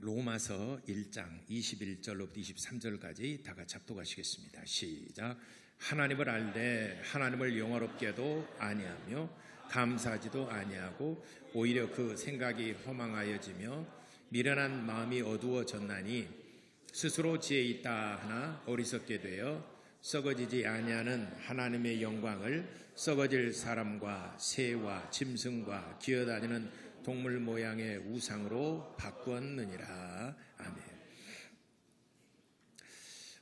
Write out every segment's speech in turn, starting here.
로마서 1장 21절로부터 23절까지 다 같이 합독하시겠습니다. 시작. 하나님을 알되 하나님을 영화롭게도 아니하며 감사하지도 아니하고 오히려 그 생각이 허망하여지며 미련한 마음이 어두워졌나니 스스로 지혜 있다 하나 어리석게 되어 썩어지지 아니하는 하나님의 영광을 썩어질 사람과 새와 짐승과 기어다니는 동물 모양의 우상으로 바꾸었느니라. 아멘.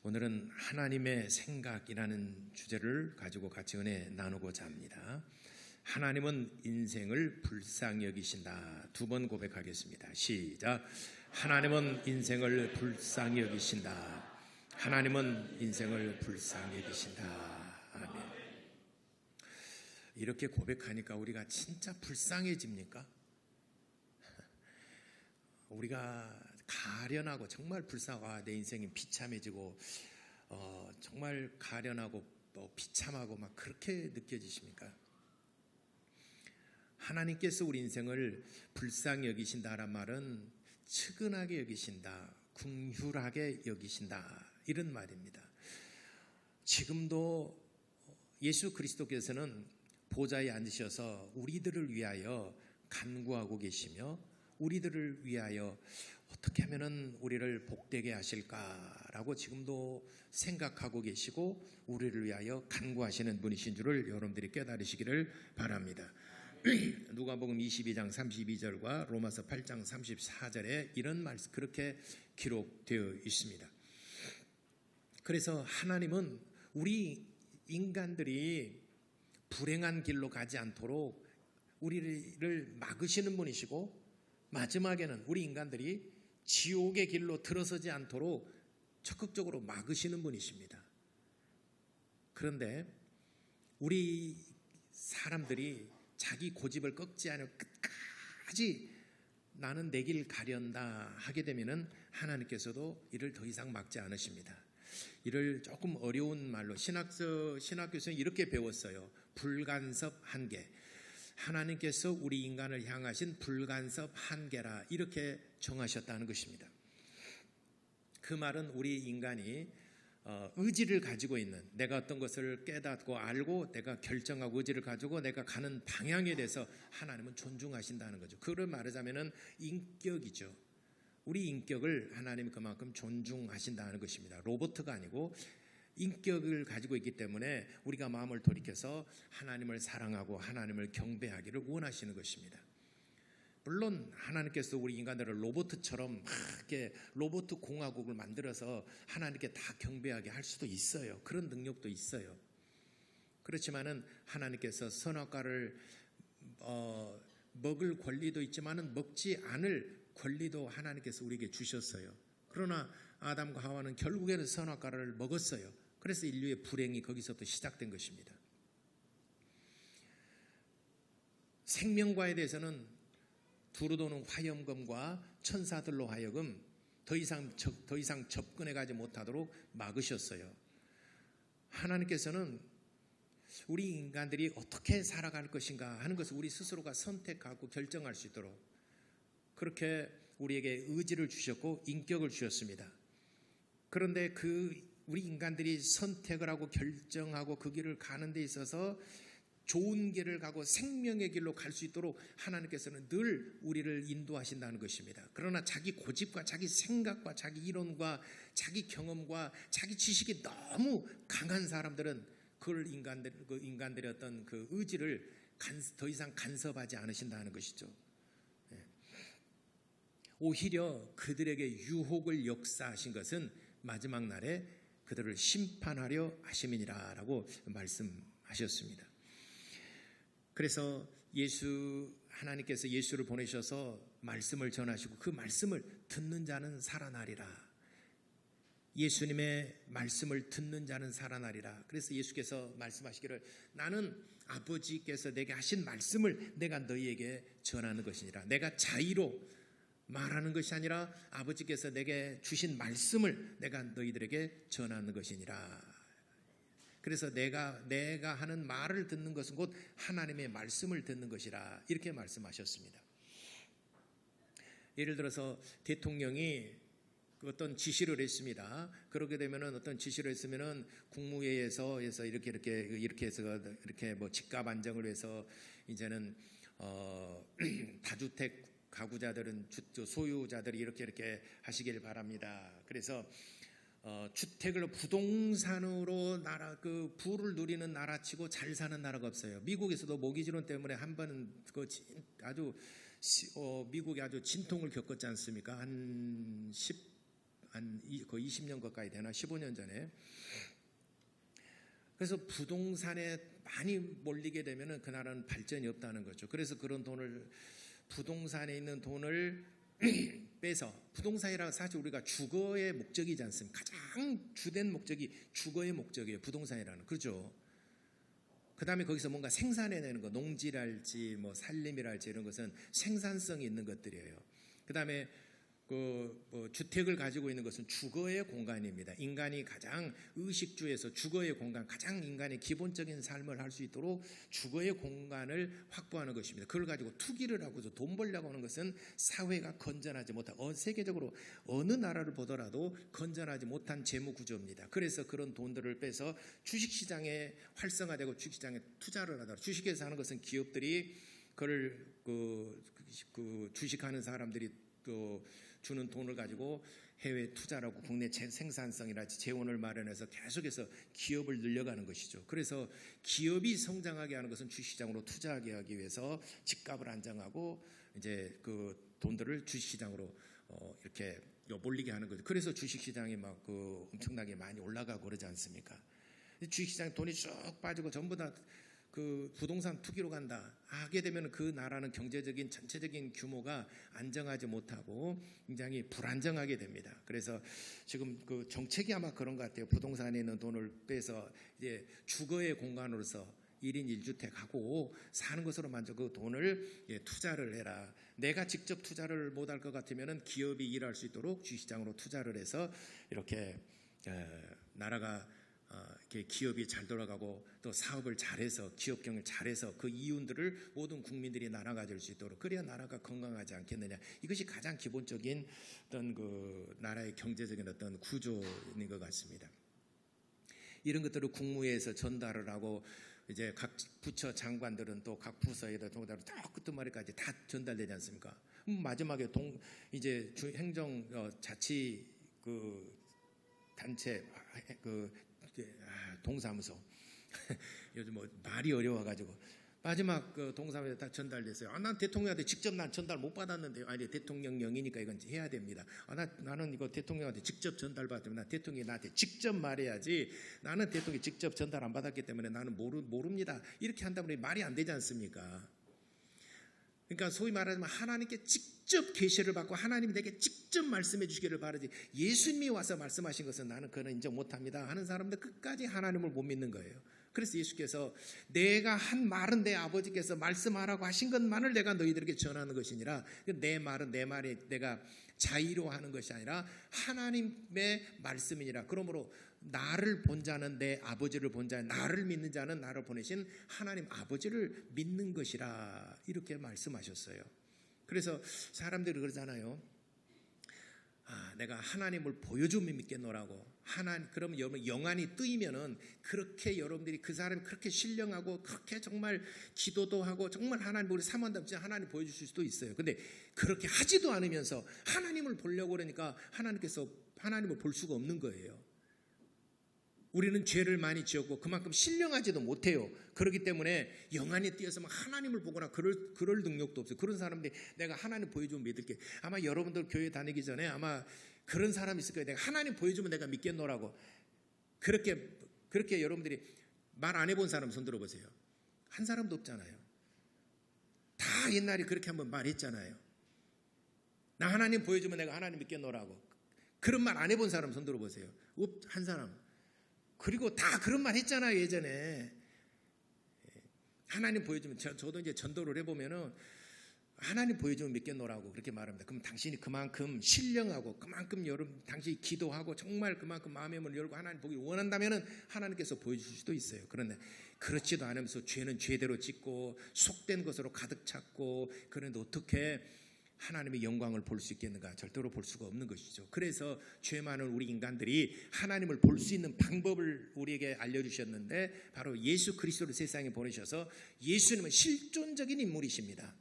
오늘은 하나님의 생각이라는 주제를 가지고 같이 은혜 나누고자 합니다. 하나님은 인생을 불쌍히 여기신다. 두 번 고백하겠습니다. 시작. 하나님은 인생을 불쌍히 여기신다. 하나님은 인생을 불쌍히 여기신다. 아멘. 이렇게 고백하니까 우리가 진짜 불쌍해집니까? 우리가 가련하고 정말 불쌍하고 내 인생이 비참해지고 정말 가련하고 비참하고 막 그렇게 느껴지십니까? 하나님께서 우리 인생을 불쌍히 여기신다란 말은 측은하게 여기신다, 긍휼하게 여기신다 이런 말입니다. 지금도 예수 그리스도께서는 보좌에 앉으셔서 우리들을 위하여 간구하고 계시며 우리들을 위하여 어떻게 하면 우리를 복되게 하실까라고 지금도 생각하고 계시고 우리를 위하여 간구하시는 분이신 줄을 여러분들이 깨달으시기를 바랍니다. 누가복음 22장 32절과 로마서 8장 34절에 이런 말씀 그렇게 기록되어 있습니다. 그래서 하나님은 우리 인간들이 불행한 길로 가지 않도록 우리를 막으시는 분이시고 마지막에는 우리 인간들이 지옥의 길로 들어서지 않도록 적극적으로 막으시는 분이십니다. 그런데 우리 사람들이 자기 고집을 꺾지 않으면 끝까지 나는 내 길 가련다 하게 되면은 하나님께서도 이를 더 이상 막지 않으십니다. 이를 조금 어려운 말로 신학교에서는 이렇게 배웠어요. 불간섭 한계. 하나님께서 우리 인간을 향하신 불간섭 한계라 이렇게 정하셨다는 것입니다. 그 말은 우리 인간이 의지를 가지고 있는 내가 어떤 것을 깨닫고 알고 내가 결정하고 의지를 가지고 내가 가는 방향에 대해서 하나님은 존중하신다는 거죠. 그걸 말하자면 인격이죠. 우리 인격을 하나님이 그만큼 존중하신다는 것입니다. 로봇가 아니고 인격을 가지고 있기 때문에 우리가 마음을 돌이켜서 하나님을 사랑하고 하나님을 경배하기를 원하시는 것입니다. 물론 하나님께서 우리 인간들을 로봇처럼 막 이렇게 로봇 공화국을 만들어서 하나님께 다 경배하게 할 수도 있어요. 그런 능력도 있어요. 그렇지만은 하나님께서 선악과를 먹을 권리도 있지만은 먹지 않을 권리도 하나님께서 우리에게 주셨어요. 그러나 아담과 하와는 결국에는 선악과를 먹었어요. 그래서 인류의 불행이 거기서부터 시작된 것입니다. 생명과에 대해서는 두루 도는 화염검과 천사들로 하여금 더 이상 접근해 가지 못하도록 막으셨어요. 하나님께서는 우리 인간들이 어떻게 살아갈 것인가 하는 것을 우리 스스로가 선택하고 결정할 수 있도록 그렇게 우리에게 의지를 주셨고 인격을 주셨습니다. 그런데 우리 인간들이 선택을 하고 결정하고 그 길을 가는 데 있어서 좋은 길을 가고 생명의 길로 갈 수 있도록 하나님께서는 늘 우리를 인도하신다는 것입니다. 그러나 자기 고집과 자기 생각과 자기 이론과 자기 경험과 자기 지식이 너무 강한 사람들은 그걸 인간들의 어떤 그 의지를 더 이상 간섭하지 않으신다는 것이죠. 오히려 그들에게 유혹을 역사하신 것은 마지막 날에 그들을 심판하려 하심이니라라고 말씀하셨습니다. 그래서 하나님께서 예수를 보내셔서 말씀을 전하시고 그 말씀을 듣는 자는 살아나리라. 예수님의 말씀을 듣는 자는 살아나리라. 그래서 예수께서 말씀하시기를 나는 아버지께서 내게 하신 말씀을 내가 너희에게 전하는 것이니라. 내가 자의로 말하는 것이 아니라 아버지께서 내게 주신 말씀을 내가 너희들에게 전하는 것이니라. 그래서 내가 하는 말을 듣는 것은 곧 하나님의 말씀을 듣는 것이라 이렇게 말씀하셨습니다. 예를 들어서 대통령이 어떤 지시를 했습니다. 그렇게 되면은 어떤 지시를 했으면은 국무회의에서 이렇게 해서 이렇게 뭐 집값 안정을 위해서 이제는 다주택 가구자들은 소유자들이 이렇게 하시길 바랍니다. 그래서 주택을 부동산으로 그 부를 누리는 나라치고 잘 사는 나라가 없어요. 미국에서도 모기지론 때문에 한 번은 아주 미국이 아주 진통을 겪었지 않습니까? 거의 20년 가까이 되나 15년 전에. 그래서 부동산에 많이 몰리게 되면은 그 나라는 발전이 없다는 거죠. 그래서 그런 부동산에 있는 돈을 빼서, 부동산이라 사실 우리가 주거의 목적이지 않습니까? 가장 주된 목적이 주거의 목적이에요. 부동산이라는, 그렇죠? 그 다음에 거기서 뭔가 생산해내는 거, 농지랄지 뭐 산림이랄지 이런 것은 생산성이 있는 것들이에요. 그 다음에 주택을 가지고 있는 것은 주거의 공간입니다. 인간이 가장 의식주에서 주거의 공간, 가장 인간의 기본적인 삶을 할 수 있도록 주거의 공간을 확보하는 것입니다. 그걸 가지고 투기를 하고서 돈 벌려고 하는 것은 사회가 건전하지 못한, 세계적으로 어느 나라를 보더라도 건전하지 못한 재무 구조입니다. 그래서 그런 돈들을 빼서 주식시장에 활성화되고 주식시장에 투자를 하더라도, 주식에서 하는 것은 기업들이 그걸 주식하는 사람들이 주는 돈을 가지고 해외 투자라고 국내 생산성이라든지 재원을 마련해서 계속해서 기업을 늘려가는 것이죠. 그래서 기업이 성장하게 하는 것은 주식시장으로 투자하게 하기 위해서 집값을 안정하고 이제 그 돈들을 주식시장으로 이렇게 몰리게 하는 거죠. 그래서 주식시장이 막 엄청나게 많이 올라가고 그러지 않습니까? 주식시장 돈이 쭉 빠지고 전부 다 그 부동산 투기로 간다 하게 되면 그 나라는 경제적인 전체적인 규모가 안정하지 못하고 굉장히 불안정하게 됩니다. 그래서 지금 그 정책이 아마 그런 것 같아요. 부동산에 있는 돈을 빼서 이제 주거의 공간으로서 1인 1주택 하고 사는 것으로 만져 그 돈을 투자를 해라. 내가 직접 투자를 못할 것 같으면 기업이 일할 수 있도록 주식시장으로 투자를 해서 이렇게 나라가 이렇게 기업이 잘 돌아가고 또 사업을 잘해서 기업 경영을 잘해서 그 이윤들을 모든 국민들이 나눠 가질 수 있도록, 그래야 나라가 건강하지 않겠느냐. 이것이 가장 기본적인 어떤 그 나라의 경제적인 어떤 구조인 것 같습니다. 이런 것들을 국무회에서 전달을 하고 이제 각 부처 장관들은 또 각 부서에다 통달을 다 끝머리까지 다 전달되지 않습니까? 마지막에 이제 행정 자치 단체 동사무소 요즘 뭐 말이 어려워가지고 마지막 동사무소에 다 전달됐어요. 난 대통령한테 직접 난 전달 못 받았는데요. 아니 대통령령이니까 이건 해야 됩니다. 나는 이거 대통령한테 직접 전달받으면 나 대통령이 나한테 직접 말해야지. 나는 대통령이 직접 전달 안 받았기 때문에 나는 모릅니다. 이렇게 한다면 말이 안 되지 않습니까? 그러니까 소위 말하자면 하나님께 직접 계시를 받고 하나님이 내게 직접 말씀해 주시기를 바라지, 예수님이 와서 말씀하신 것은 나는 그는 인정 못합니다 하는 사람들 끝까지 하나님을 못 믿는 거예요. 그래서 예수께서 내가 한 말은 내 아버지께서 말씀하라고 하신 것만을 내가 너희들에게 전하는 것이니라. 내 말은 내 말이 내가 자의로 하는 것이 아니라 하나님의 말씀이니라. 그러므로 나를 본 자는 내 아버지를 본 자, 나를 믿는 자는 나를 보내신 하나님 아버지를 믿는 것이라, 이렇게 말씀하셨어요. 그래서 사람들이 그러잖아요. 내가 하나님을 보여주면 믿겠노라고. 그러면 여러분 영안이 뜨이면은 그렇게 여러분들이 그 사람이 그렇게 신령하고 그렇게 정말 기도도 하고 정말 하나님 우리 사모한다면 진짜 하나님 보여주실 수도 있어요. 근데 그렇게 하지도 않으면서 하나님을 보려고 그러니까 하나님께서 하나님을 볼 수가 없는 거예요. 우리는 죄를 많이 지었고 그만큼 신령하지도 못해요. 그렇기 때문에 영안이 띄어서 막 하나님을 보거나 그럴 능력도 없어요. 그런 사람들이 내가 하나님 보여주면 믿을게. 아마 여러분들 교회 다니기 전에 아마 그런 사람이 있을 거예요. 내가 하나님 보여주면 내가 믿겠노라고. 그렇게 여러분들이 말 안 해본 사람 손 들어보세요. 한 사람도 없잖아요. 다 옛날에 그렇게 한번 말했잖아요. 나 하나님 보여주면 내가 하나님 믿겠노라고. 그런 말 안 해본 사람 손 들어보세요. 한 사람. 그리고 다 그런 말 했잖아요, 예전에. 하나님 보여주면, 저도 이제 전도를 해보면은 하나님 보여주면 믿겠노라고 그렇게 말합니다. 그럼 당신이 그만큼 신령하고 그만큼 당신이 기도하고 정말 그만큼 마음의 문을 열고 하나님 보기 원한다면은 하나님께서 보여주실 수도 있어요. 그런데 그렇지도 않으면서 죄는 죄대로 짓고 속된 것으로 가득 찼고, 그런데 어떻게 하나님의 영광을 볼 수 있겠는가? 절대로 볼 수가 없는 것이죠. 그래서 죄 많은 우리 인간들이 하나님을 볼 수 있는 방법을 우리에게 알려주셨는데 바로 예수 그리스도를 세상에 보내셔서 예수님은 실존적인 인물이십니다.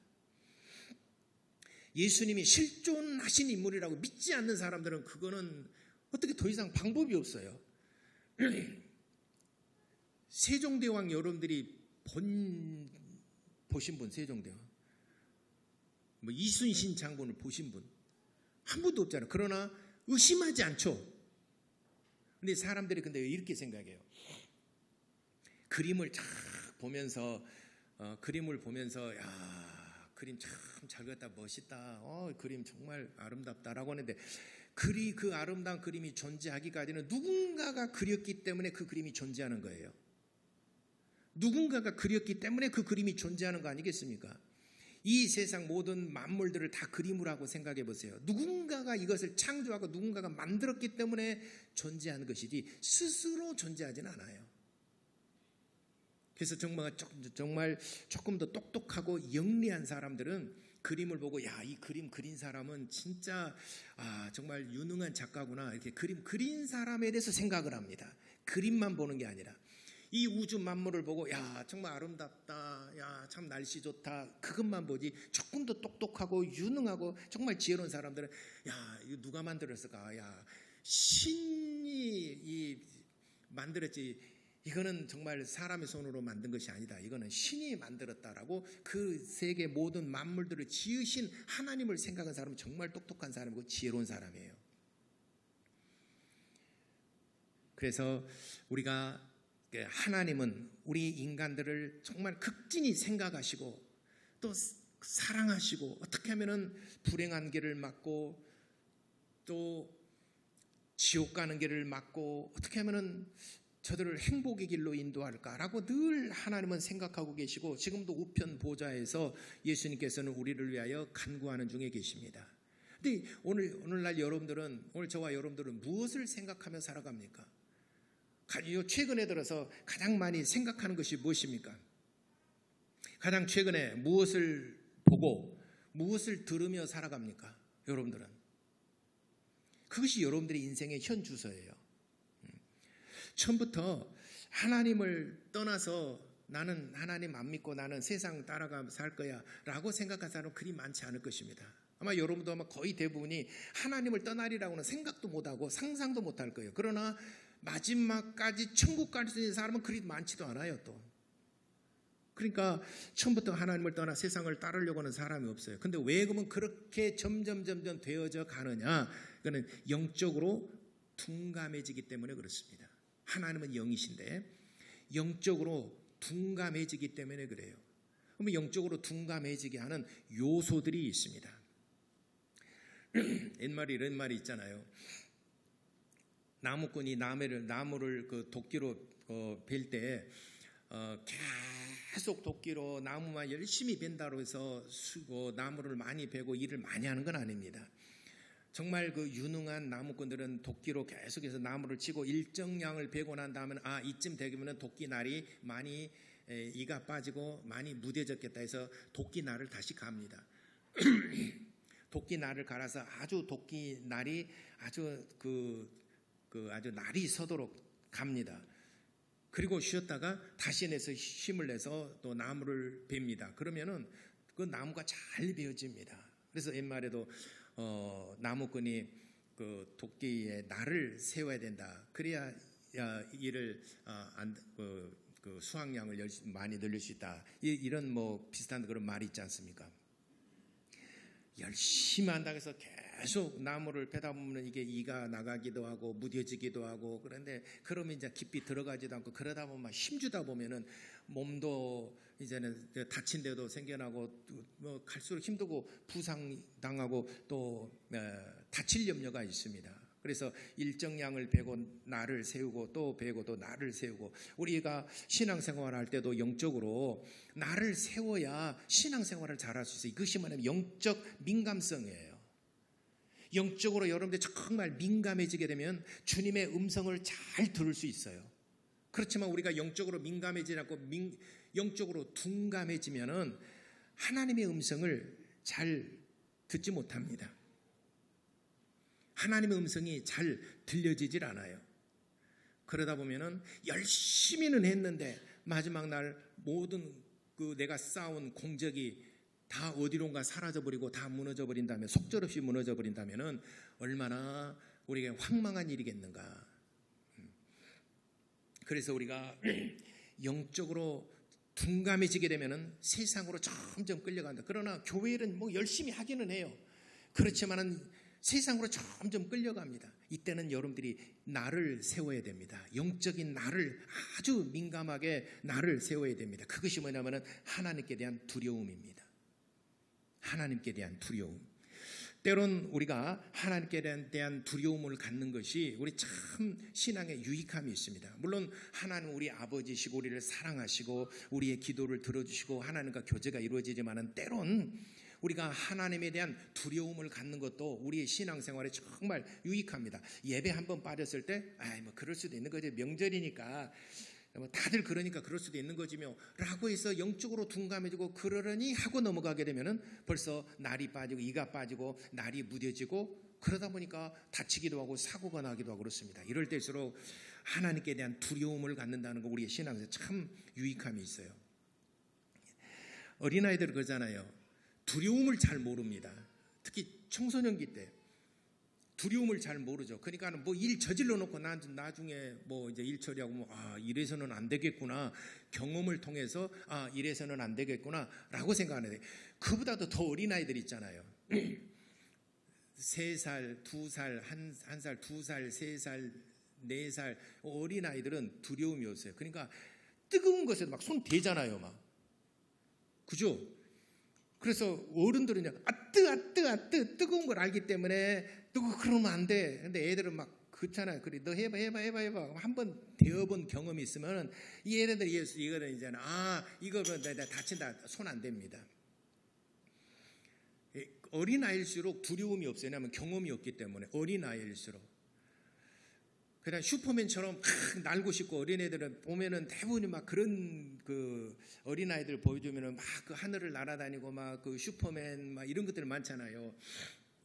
예수님이 실존하신 인물이라고 믿지 않는 사람들은 그거는 어떻게 더 이상 방법이 없어요. 세종대왕 여러분들이 보신 분, 세종대왕 뭐 이순신 장군을 보신 분 한 분도 없잖아요. 그러나 의심하지 않죠. 근데 사람들이 근데 이렇게 생각해요. 그림을 쫙 보면서 야, 그림 참 잘 그렸다, 멋있다, 그림 정말 아름답다라고 하는데 그 아름다운 그림이 존재하기까지는 누군가가 그렸기 때문에 그 그림이 존재하는 거예요. 누군가가 그렸기 때문에 그 그림이 존재하는 거 아니겠습니까? 이 세상 모든 만물들을 다 그림으로 하고 생각해 보세요. 누군가가 이것을 창조하고 누군가가 만들었기 때문에 존재하는 것이지 스스로 존재하지는 않아요. 그래서 정말 조금 더 똑똑하고 영리한 사람들은 그림을 보고 야, 이 그림 그린 사람은 진짜 정말 유능한 작가구나 이렇게 그림 그린 사람에 대해서 생각을 합니다. 그림만 보는 게 아니라 이 우주 만물을 보고 야, 정말 아름답다, 야, 참 날씨 좋다, 그것만 보지 조금 더 똑똑하고 유능하고 정말 지혜로운 사람들은 야, 이거 누가 만들었을까? 야, 신이 만들었지, 이거는 정말 사람의 손으로 만든 것이 아니다, 이거는 신이 만들었다라고 그 세계 모든 만물들을 지으신 하나님을 생각한 사람은 정말 똑똑한 사람이고 지혜로운 사람이에요. 그래서 우리가 하나님은 우리 인간들을 정말 극진히 생각하시고 또 사랑하시고 어떻게 하면은 불행한 길을 막고 또 지옥 가는 길을 막고 어떻게 하면은 저들을 행복의 길로 인도할까라고 늘 하나님은 생각하고 계시고 지금도 우편 보좌에서 예수님께서는 우리를 위하여 간구하는 중에 계십니다. 근데 오늘날 여러분들은, 오늘 저와 여러분들은 무엇을 생각하며 살아갑니까? 최근에 들어서 가장 많이 생각하는 것이 무엇입니까? 가장 최근에 무엇을 보고 무엇을 들으며 살아갑니까? 여러분들은 그것이 여러분들의 인생의 현 주소예요. 처음부터 하나님을 떠나서 나는 하나님 안 믿고 나는 세상 따라가 살 거야 라고 생각한 사람은 그리 많지 않을 것입니다. 아마 여러분도 아마 거의 대부분이 하나님을 떠나리라고는 생각도 못하고 상상도 못할 거예요. 그러나 마지막까지 천국 갈 수 있는 사람은 그리 많지도 않아요. 또 그러니까 처음부터 하나님을 떠나 세상을 따르려고 하는 사람이 없어요. 근데 왜 그러면 그렇게 점점 되어져 가느냐? 그거는 영적으로 둔감해지기 때문에 그렇습니다. 하나님은 영이신데 영적으로 둔감해지기 때문에 그래요. 그러면 영적으로 둔감해지게 하는 요소들이 있습니다. 옛말에 이런 말이 있잖아요. 나무꾼이 나무를 그 도끼로 벨 때 계속 도끼로 나무만 열심히 벤다고 해서 나무를 많이 베고 일을 많이 하는 건 아닙니다. 정말 그 유능한 나무꾼들은 도끼로 계속해서 나무를 치고 일정 양을 베고 난 다음에 이쯤 되면 도끼 날이 많이 이가 빠지고 많이 무뎌졌겠다 해서 도끼 날을 다시 갑니다. 도끼 날을 갈아서 아주 도끼 날이 아주 아주 날이 서도록 갑니다. 그리고 쉬었다가 다시 힘을 내서 또 나무를 뱁니다. 그러면은 그 나무가 잘 베어집니다. 그래서 옛말에도 나무꾼이 그 도끼에 날을 세워야 된다. 그래야 일을 수확량을 많이 늘릴 수 있다. 이런 뭐 비슷한 그런 말이 있지 않습니까? 열심히 한다고 해서 계속 나무를 베다 보면 이게 이가 나가기도 하고 무뎌지기도 하고 그런데 그러면 이제 깊이 들어가지도 않고 그러다 보면 힘주다 보면은 몸도 이제는 다친 데도 생겨나고 뭐 갈수록 힘들고 부상당하고 또 다칠 염려가 있습니다. 그래서 일정량을 베고 나를 세우고 또 베고 또 나를 세우고 우리가 신앙생활을 할 때도 영적으로 나를 세워야 신앙생활을 잘할 수 있어요. 이것이 뭐냐면 영적 민감성이에요. 영적으로 여러분들 정말 민감해지게 되면 주님의 음성을 잘 들을 수 있어요. 그렇지만 우리가 영적으로 민감해지지 않고 영적으로 둔감해지면은 하나님의 음성을 잘 듣지 못합니다. 하나님의 음성이 잘 들려지질 않아요. 그러다 보면은 열심히는 했는데 마지막 날 모든 그 내가 쌓아온 공적이 다 어디론가 사라져버리고 다 무너져버린다면, 속절없이 무너져버린다면은 얼마나 우리에게 황망한 일이겠는가. 그래서 우리가 영적으로 둔감해지게 되면은 세상으로 점점 끌려간다. 그러나 교회는 뭐 열심히 하기는 해요. 그렇지만은 세상으로 점점 끌려갑니다. 이때는 여러분들이 나를 세워야 됩니다. 영적인 나를 아주 민감하게 나를 세워야 됩니다. 그것이 뭐냐면은 하나님께 대한 두려움입니다. 하나님께 대한 두려움. 때론 우리가 하나님께 대한 두려움을 갖는 것이 우리 참 신앙에 유익함이 있습니다. 물론 하나님 우리 아버지시고 우리를 사랑하시고 우리의 기도를 들어주시고 하나님과 교제가 이루어지지만은 때론 우리가 하나님에 대한 두려움을 갖는 것도 우리의 신앙생활에 정말 유익합니다. 예배 한번 빠졌을 때 뭐 그럴 수도 있는 거죠. 명절이니까 다들 그러니까 그럴 수도 있는 거지며 라고 해서 영적으로 둔감해지고 그러려니 하고 넘어가게 되면은 벌써 날이 빠지고 이가 빠지고 날이 무뎌지고 그러다 보니까 다치기도 하고 사고가 나기도 하고 그렇습니다. 이럴 때일수록 하나님께 대한 두려움을 갖는다는 거 우리의 신앙에서 참 유익함이 있어요. 어린아이들 그러잖아요. 두려움을 잘 모릅니다. 특히 청소년기 때 두려움을 잘 모르죠. 그러니까 뭐 일 저질러 놓고 나중에 뭐 이제 일 처리하고 뭐 이래서는 안 되겠구나, 경험을 통해서 이래서는 안 되겠구나라고 생각하는데 그보다도 더 어린 아이들 있잖아요. 3살, 2살, 1살, 2살, 3살, 4살 어린 아이들은 두려움이 없어요. 그러니까 뜨거운 것에 막 손 대잖아요, 막. 그죠? 그래서 어른들은 뜨거운 걸 알기 때문에 너 그러면 안 돼. 근데 애들은 막 그렇잖아요. 그래 너 해봐. 한번 되어본 경험이 있으면 이 애들이 이거는 이제 이거는 내가 다친다. 손 안 댑니다. 어린 아이일수록 두려움이 없어요. 왜냐하면 경험이 없기 때문에 어린 아이일수록. 그냥 슈퍼맨처럼 막 날고 싶고 어린애들은 보면은 대부분이 막 그런 그 어린아이들 보여주면은 막 그 하늘을 날아다니고 막 그 슈퍼맨 막 이런 것들 많잖아요.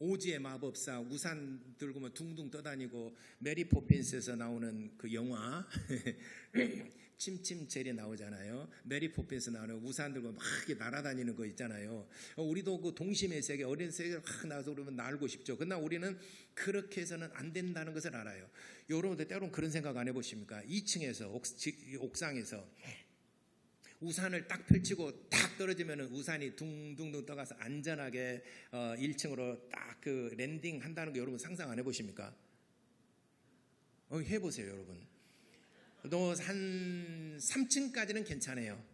오지의 마법사 우산 들고 막 둥둥 떠다니고 메리 포핀스에서 나오는 그 영화 침침젤이 나오잖아요. 메리 포핀스 나오는 우산 들고 막 이렇게 날아다니는 거 있잖아요. 우리도 그 동심의 세계 어린 세계를 확 나와서 그러면 날고 싶죠. 그러나 우리는 그렇게 해서는 안 된다는 것을 알아요. 여러분들 때로는 그런 생각 안 해보십니까? 2층에서 옥상에서 우산을 딱 펼치고 딱 떨어지면 우산이 둥둥둥 떠가서 안전하게 1층으로 딱 그 랜딩 한다는 거 여러분 상상 안 해보십니까? 해보세요, 여러분. 너 한 3층까지는 괜찮아요.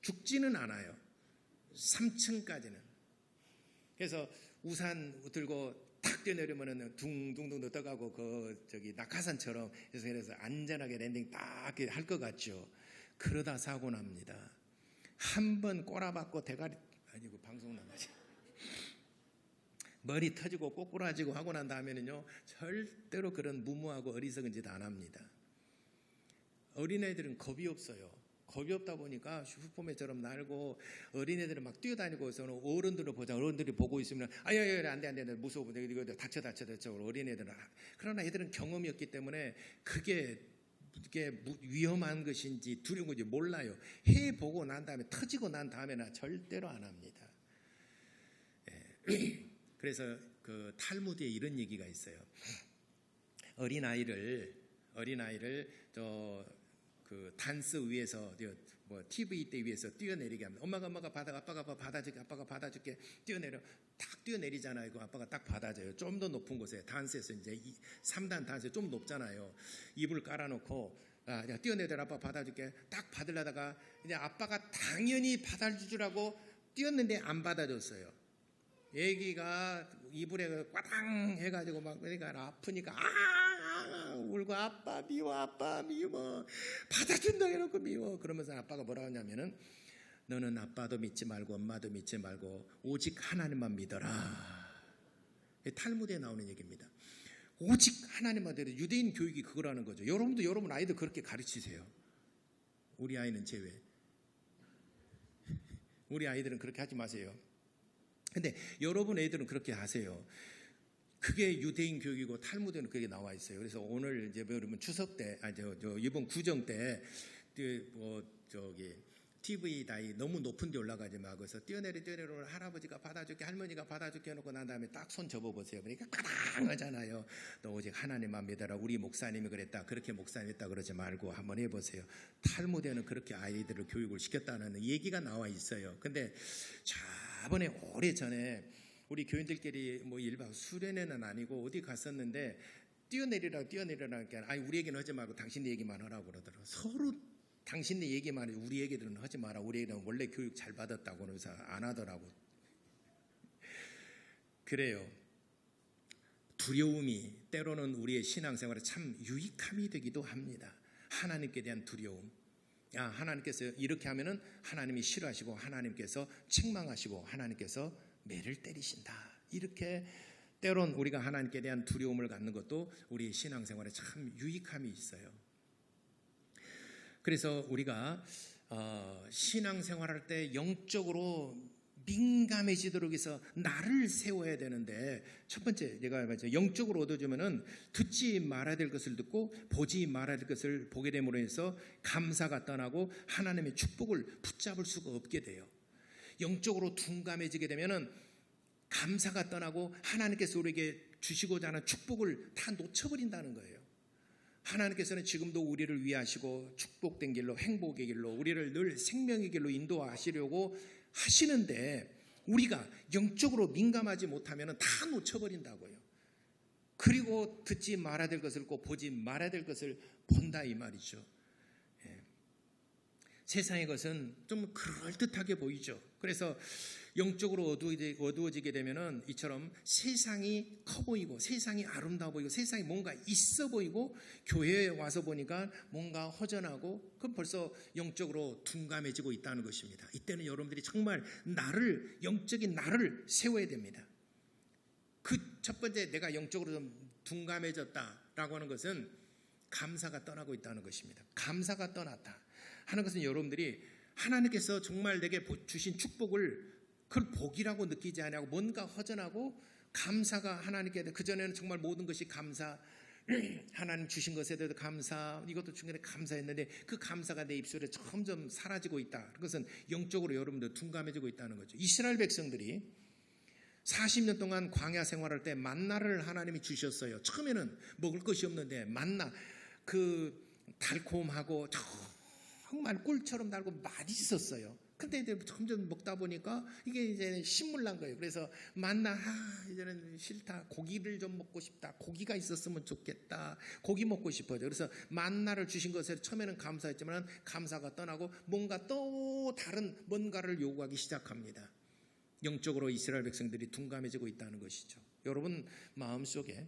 죽지는 않아요. 3층까지는. 그래서 우산 들고 탁 뛰어내리면은 둥둥둥 떠가고 낙하산처럼 그래서 안전하게 랜딩 딱 할 것 같죠. 그러다 사고 납니다. 한 번 꼬라박고 대가리 아니고 방송 나가지. 머리 터지고 꼬꾸라지고 하고 난 다음에는요 절대로 그런 무모하고 어리석은 짓 안 합니다. 어린애들은 겁이 없어요. 겁이 없다 보니까 슈퍼맨처럼 날고 어린애들은 막 뛰어다니고서는 어른들을 보자. 어른들이 보고 있으면 아야야 안돼 무서워. 이거 다쳐 어린애들은. 그러나 애들은 경험이 없기 때문에 그게 위험한 것인지 두려운 건지 몰라요. 해보고 난 다음에 터지고 난 다음에는 절대로 안 합니다. 그래서 그 탈무드에 이런 얘기가 있어요. 어린아이를 그 단스 위에서 TV 대 위에서 뛰어내리게 합니다. 엄마가 아빠가 받아줄게 뛰어내려 딱 뛰어내리잖아요. 그 아빠가 딱 받아줘요. 좀 더 높은 곳에 단스에서 이제 3단 단스 좀 높잖아요. 이불 깔아놓고 뛰어내려 아빠 받아줄게 딱 받으려다가 이제 아빠가 당연히 받아줄 줄 알고 뛰었는데 안 받아줬어요. 애기가 이불에 꽈당 해가지고 막 그러니까 아프니까 울고 아빠 미워 받아준다 해놓고 미워. 그러면서 아빠가 뭐라고 하냐면은 너는 아빠도 믿지 말고 엄마도 믿지 말고 오직 하나님만 믿어라. 탈무드에 나오는 얘기입니다. 오직 하나님만 믿어라. 유대인 교육이 그거라는 거죠. 여러분도 여러분 아이들 그렇게 가르치세요. 우리 아이는 제외. 우리 아이들은 그렇게 하지 마세요. 근데 여러분 애들은 그렇게 하세요. 그게 유대인 교육이고 탈무드는 그게 나와 있어요. 그래서 오늘 이제 여러분 추석 때, 이번 구정 때, TV 다이 너무 높은 데 올라가지 마. 그래서 뛰어내려 할아버지가 받아줄게, 할머니가 받아줄게 해놓고 난 다음에 딱 손 접어보세요. 그러니까 까당하잖아요. 너 오직 하나님만 믿어라. 우리 목사님이 그랬다. 그렇게 목사님 했다 그러지 말고 한번 해보세요. 탈무드에는 그렇게 아이들을 교육을 시켰다는 얘기가 나와 있어요. 근데 저번에 오래전에 우리 교인들끼리 뭐 일반 수련회는 아니고 어디 갔었는데 뛰어내리라니까 아니 우리 얘기는 하지 말고 당신 얘기만 하라고 그러더라고요. 서로 당신네 얘기만 해. 우리 얘기들은 하지 마라. 우리 얘기는 원래 교육 잘 받았다고 그러면서 안 하더라고. 그래요. 두려움이 때로는 우리의 신앙생활에 참 유익함이 되기도 합니다. 하나님께 대한 두려움. 하나님께서 이렇게 하면은 하나님이 싫어하시고 하나님께서 책망하시고 하나님께서 매를 때리신다. 이렇게 때론 우리가 하나님께 대한 두려움을 갖는 것도 우리 신앙생활에 참 유익함이 있어요. 그래서 우리가 신앙생활할 때 영적으로 민감해지도록 해서 나를 세워야 되는데 첫 번째 내가 영적으로 얻어주면은 듣지 말아야 될 것을 듣고 보지 말아야 될 것을 보게 됨으로 해서 감사가 떠나고 하나님의 축복을 붙잡을 수가 없게 돼요. 영적으로 둔감해지게 되면은 감사가 떠나고 하나님께서 우리에게 주시고자 하는 축복을 다 놓쳐버린다는 거예요. 하나님께서는 지금도 우리를 위하시고 축복된 길로 행복의 길로 우리를 늘 생명의 길로 인도하시려고 하시는데 우리가 영적으로 민감하지 못하면 다 놓쳐버린다고요. 그리고 듣지 말아야 될 것을 꼭 보지 말아야 될 것을 본다 이 말이죠. 세상의 것은 좀 그럴듯하게 보이죠. 그래서 영적으로 어두워지게 되면은 이처럼 세상이 커 보이고 세상이 아름다워 보이고 세상이 뭔가 있어 보이고 교회에 와서 보니까 뭔가 허전하고 그럼 벌써 영적으로 둔감해지고 있다는 것입니다. 이때는 여러분들이 정말 영적인 나를 세워야 됩니다. 그 첫 번째 내가 영적으로 좀 둔감해졌다라고 하는 것은 감사가 떠나고 있다는 것입니다. 감사가 떠났다 하는 것은 여러분들이 하나님께서 정말 내게 주신 축복을 그걸 복이라고 느끼지 않냐고 뭔가 허전하고 감사가 하나님께 그전에는 정말 모든 것이 감사 하나님 주신 것에 대해서 감사 이것도 중간에 감사했는데 그 감사가 내 입술에 점점 사라지고 있다. 그것은 영적으로 여러분들 둔감해지고 있다는 거죠. 이스라엘 백성들이 40년 동안 광야 생활할 때 만나를 하나님이 주셨어요. 처음에는 먹을 것이 없는데 만나 그 달콤하고 정말 꿀처럼 달고 맛있었어요. 근데 이제 점점 먹다 보니까 이게 이제 신물 난 거예요. 그래서 만나 이제는 싫다. 고기를 좀 먹고 싶다. 고기가 있었으면 좋겠다. 고기 먹고 싶어져. 그래서 만나를 주신 것에 처음에는 감사했지만 감사가 떠나고 뭔가 또 다른 뭔가를 요구하기 시작합니다. 영적으로 이스라엘 백성들이 둔감해지고 있다는 것이죠. 여러분 마음속에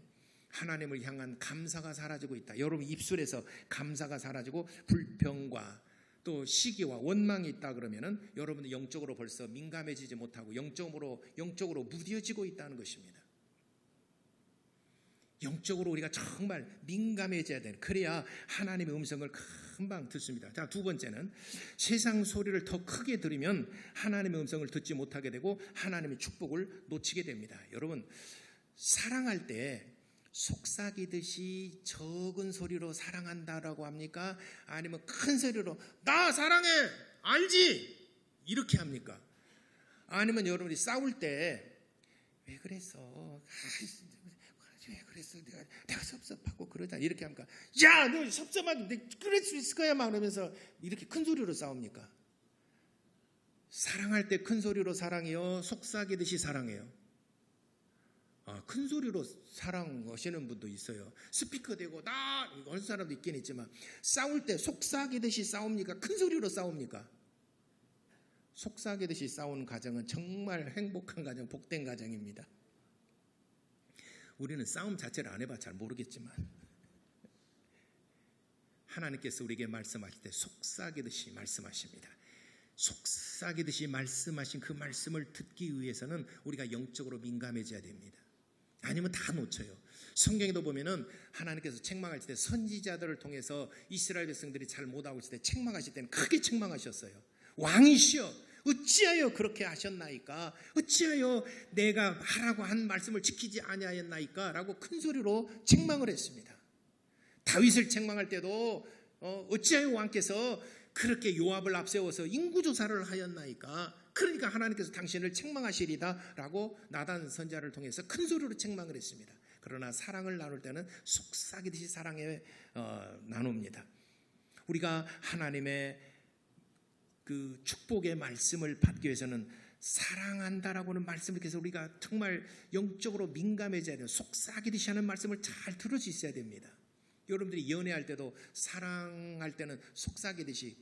하나님을 향한 감사가 사라지고 있다. 여러분 입술에서 감사가 사라지고 불평과 또 시기와 원망이 있다 그러면은 여러분은 영적으로 벌써 민감해지지 못하고 영적으로 무뎌지고 있다는 것입니다. 영적으로 우리가 정말 민감해져야 되는 그래야 하나님의 음성을 금방 듣습니다. 자, 두 번째는 세상 소리를 더 크게 들으면 하나님의 음성을 듣지 못하게 되고 하나님의 축복을 놓치게 됩니다. 여러분 사랑할 때 속삭이듯이 적은 소리로 사랑한다라고 합니까? 아니면 큰 소리로 나 사랑해 알지 이렇게 합니까? 아니면 여러분이 싸울 때 왜 그랬어? 왜 그랬어? 내가 섭섭하고 그러자 이렇게 합니까? 야, 너 섭섭하지? 그럴 수 있을 거야 막 그러면서 이렇게 큰 소리로 싸웁니까? 사랑할 때 큰 소리로 사랑해요? 속삭이듯이 사랑해요? 큰 소리로 사랑하시는 분도 있어요. 스피커 대고 나 어느 사람도 있긴 있지만 싸울 때 속삭이듯이 싸웁니까? 큰 소리로 싸웁니까? 속삭이듯이 싸우는 가정은 정말 행복한 가정, 복된 가정입니다. 우리는 싸움 자체를 안 해봐 잘 모르겠지만 하나님께서 우리에게 말씀하실 때 속삭이듯이 말씀하십니다. 속삭이듯이 말씀하신 그 말씀을 듣기 위해서는 우리가 영적으로 민감해져야 됩니다. 아니면 다 놓쳐요. 성경에도 보면은 하나님께서 책망할 때 선지자들을 통해서 이스라엘 백성들이 잘 못하고 있을 때 책망하실 때는 크게 책망하셨어요. 왕이시여 어찌하여 그렇게 하셨나이까? 어찌하여 내가 하라고 한 말씀을 지키지 아니하였나이까? 라고 큰 소리로 책망을 했습니다. 다윗을 책망할 때도 어찌하여 왕께서 그렇게 요압을 앞세워서 인구조사를 하였나이까? 그러니까 하나님께서 당신을 책망하시리다 라고 나단 선지자를 통해서 큰 소리로 책망을 했습니다. 그러나 사랑을 나눌 때는 속삭이듯이 사랑에 나눕니다. 우리가 하나님의 그 축복의 말씀을 받기 위해서는 사랑한다라고는 말씀을 통해서 우리가 정말 영적으로 민감해져야 돼요. 속삭이듯이 하는 말씀을 잘 들을 수 있어야 됩니다. 여러분들이 연애할 때도 사랑할 때는 속삭이듯이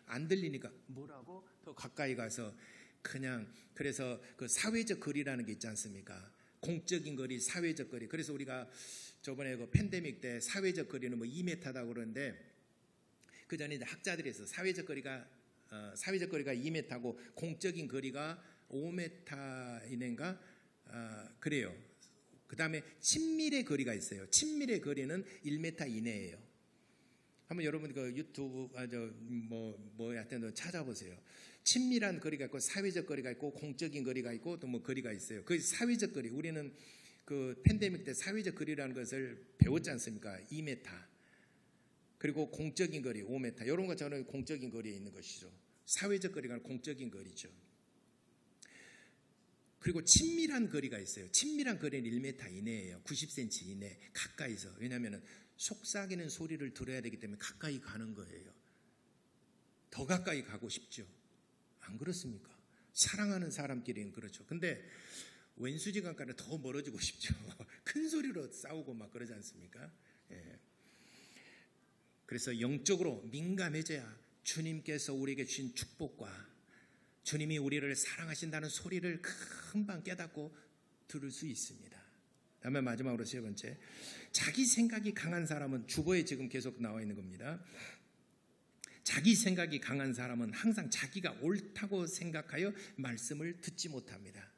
안 들리니까 뭐라고 더 가까이 가서 그냥 그래서 그 사회적 거리라는 게 있지 않습니까? 공적인 거리, 사회적 거리. 그래서 우리가 저번에 그 팬데믹 때 사회적 거리는 뭐 2m다고 그러는데 그 전에 이제 학자들이 해서 사회적 거리가 2m고 공적인 거리가 5m 이내인가 그래요. 그 다음에 친밀의 거리가 있어요. 친밀의 거리는 1m 이내예요. 한번 여러분 그 유튜브 하여튼 찾아보세요. 친밀한 거리가 있고 사회적 거리가 있고 공적인 거리가 있고 또 뭐 거리가 있어요. 그 사회적 거리 우리는 그 팬데믹 때 사회적 거리라는 것을 배웠지 않습니까? 2m. 그리고 공적인 거리 5m. 이런 거 저는 공적인 거리에 있는 것이죠. 사회적 거리가 공적인 거리죠. 그리고 친밀한 거리가 있어요. 친밀한 거리는 1m 이내예요. 90cm 이내 가까이서. 왜냐하면 속삭이는 소리를 들어야 되기 때문에 가까이 가는 거예요. 더 가까이 가고 싶죠. 안 그렇습니까? 사랑하는 사람끼리는 그렇죠. 근데 왼수지간까지 더 멀어지고 싶죠. 큰 소리로 싸우고 막 그러지 않습니까? 예. 그래서 영적으로 민감해져야 주님께서 우리에게 주신 축복과 주님이 우리를 사랑하신다는 소리를 금방 깨닫고 들을 수 있습니다. 다음에 마지막으로 세 번째, 자기 생각이 강한 사람은 주보에 지금 계속 나와 있는 겁니다. 자기 생각이 강한 사람은 항상 자기가 옳다고 생각하여 말씀을 듣지 못합니다.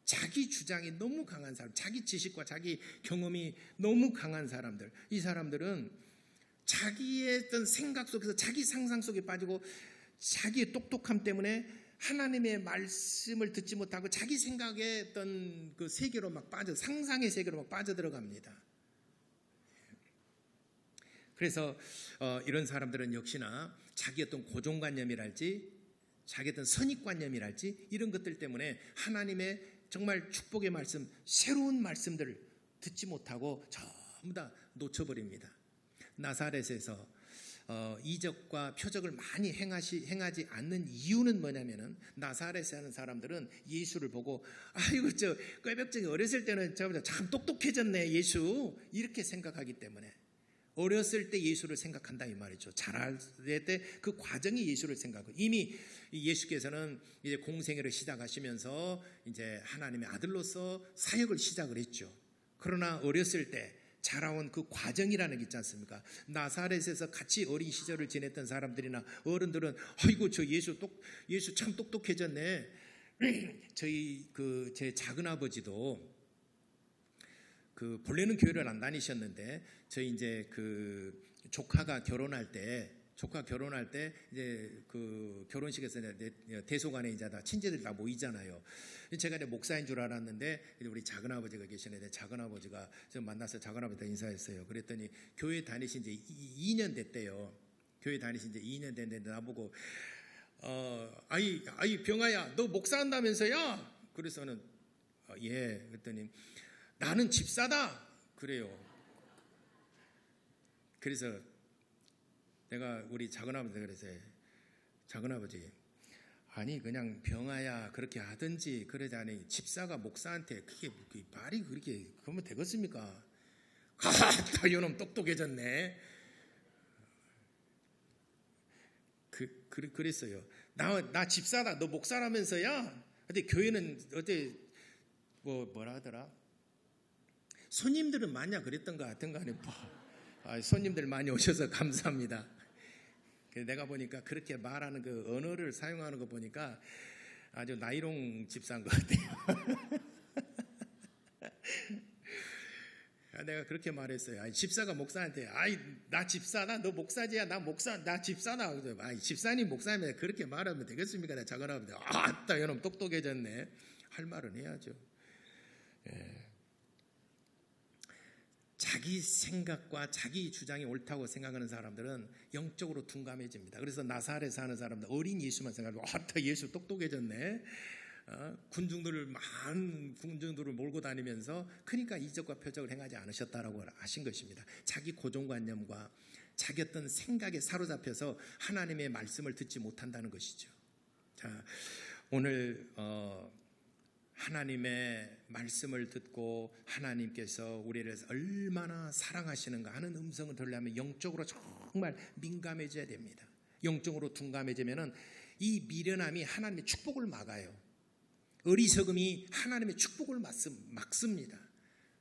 자기 주장이 너무 강한 사람, 자기 지식과 자기 경험이 너무 강한 사람들, 이 사람들은 자기의 어떤 생각 속에서 자기 상상 속에 빠지고 자기의 똑똑함 때문에 하나님의 말씀을 듣지 못하고 자기 생각의 어떤 그 세계로 막 상상의 세계로 막 빠져들어갑니다. 그래서 이런 사람들은 역시나 자기 어떤 고정관념이랄지 자기 어떤 선입관념이랄지 이런 것들 때문에 하나님의 정말 축복의 말씀, 새로운 말씀들을 듣지 못하고 전부 다 놓쳐버립니다. 나사렛에서 이적과 표적을 많이 행하지 않는 이유는 뭐냐면은 나사렛에 사는 사람들은 예수를 보고 아이고 저 꾀벽증이 어렸을 때는 참 똑똑해졌네 예수 이렇게 생각하기 때문에 어렸을 때 예수를 생각한다 이 말이죠. 자랄 때 그 과정이 예수를 생각하고 이미 예수께서는 이제 공생애를 시작하시면서 이제 하나님의 아들로서 사역을 시작을 했죠. 그러나 어렸을 때 자라온 그 과정이라는 게 있지 않습니까? 나사렛에서 같이 어린 시절을 지냈던 사람들이나 어른들은 아이고 저 예수 참 똑똑해졌네. 저희 제 작은 아버지도 그 본래는 교회를 안 다니셨는데 저희 이제 그 조카 결혼할 때 이제 그 결혼식에서 대소간에 이제 다 친지들 다 모이잖아요. 제가 이제 목사인 줄 알았는데 우리 작은 아버지가 계시는데 작은 아버지가 좀 만나서 작은 아버지한테 인사했어요. 그랬더니 교회 다니신 지 2년 됐대요. 교회 다니신 지 2년 됐는데 나보고 아이 병아야 너 목사한다면서요? 그래서는 예. 그랬더니 나는 집사다 그래요. 그래서 내가 우리 작은아버지한테 그래서 작은아버지 아니 그냥 병아야 그렇게 하든지 그러자니 집사가 목사한테 그게 말이 그렇게 그러면 되겠습니까? 아, 이놈 똑똑해졌네. 그랬어요. 나 집사다 너 목사라면서야. 근데 교회는 어때 뭐라 하더라? 손님들은 많냐 그랬던 것 같은 거 아니에요. 손님들 많이 오셔서 감사합니다. 내가 보니까 그렇게 말하는 그 언어를 사용하는 거 보니까 아주 나이롱 집사인 것 같아요. 내가 그렇게 말했어요. 아니, 집사가 목사한테, 아이, 나 집사나? 너 목사지야? 나 목사, 나 집사나? 아이, 집사님 목사면 그렇게 말하면 되겠습니까? 내가 작은아버지, 아따, 이놈 똑똑해졌네. 할 말은 해야죠. 예. 자기 생각과 자기 주장이 옳다고 생각하는 사람들은 영적으로 둔감해집니다. 그래서 나사렛에 사는 사람들, 어린 예수만 생각하고, 아따, 예수 똑똑해졌네. 많은 군중들을 몰고 다니면서 그러니까 이적과 표적을 행하지 않으셨다라고 하신 것입니다. 자기 고정관념과 자기 어떤 생각에 사로잡혀서 하나님의 말씀을 듣지 못한다는 것이죠. 자, 오늘 하나님의 말씀을 듣고 하나님께서 우리를 얼마나 사랑하시는가 하는 음성을 들으려면 영적으로 정말 민감해져야 됩니다. 영적으로 둔감해지면은 이 미련함이 하나님의 축복을 막아요. 어리석음이 하나님의 축복을 막습니다.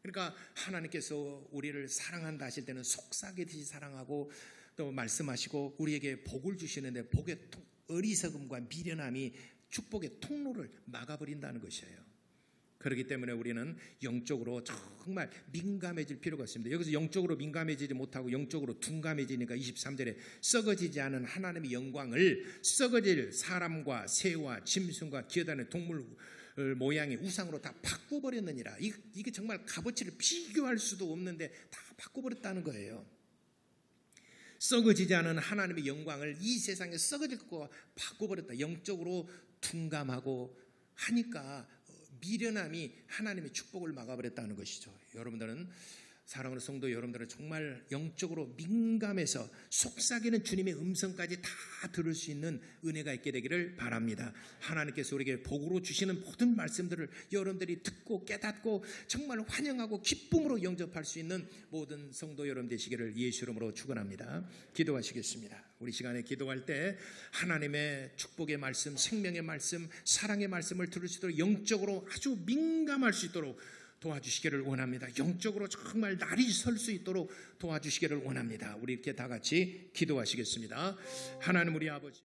그러니까 하나님께서 우리를 사랑한다 하실 때는 속삭이듯이 사랑하고 또 말씀하시고 우리에게 복을 주시는데 복의 어리석음과 미련함이 축복의 통로를 막아버린다는 것이에요. 그렇기 때문에 우리는 영적으로 정말 민감해질 필요가 있습니다. 여기서 영적으로 민감해지지 못하고 영적으로 둔감해지니까 23절에 썩어지지 않은 하나님의 영광을 썩어질 사람과 새와 짐승과 기어다니는 동물 모양의 우상으로 다 바꿔버렸느니라. 이게 정말 값어치를 비교할 수도 없는데 다 바꿔버렸다는 거예요. 썩어지지 않은 하나님의 영광을 이 세상에 썩어질 것과 바꿔버렸다. 영적으로 둔감하고 하니까 미련함이 하나님의 축복을 막아버렸다는 것이죠. 여러분들은 사랑하는 성도 여러분들은 정말 영적으로 민감해서 속삭이는 주님의 음성까지 다 들을 수 있는 은혜가 있게 되기를 바랍니다. 하나님께서 우리에게 복으로 주시는 모든 말씀들을 여러분들이 듣고 깨닫고 정말 환영하고 기쁨으로 영접할 수 있는 모든 성도 여러분 되시기를 예수 이름으로 축원합니다. 기도하시겠습니다. 우리 시간에 기도할 때 하나님의 축복의 말씀, 생명의 말씀, 사랑의 말씀을 들을 수 있도록 영적으로 아주 민감할 수 있도록 도와주시기를 원합니다. 영적으로 정말 날이 설 수 있도록 도와주시기를 원합니다. 우리 이렇게 다 같이 기도하시겠습니다. 하나님 우리 아버지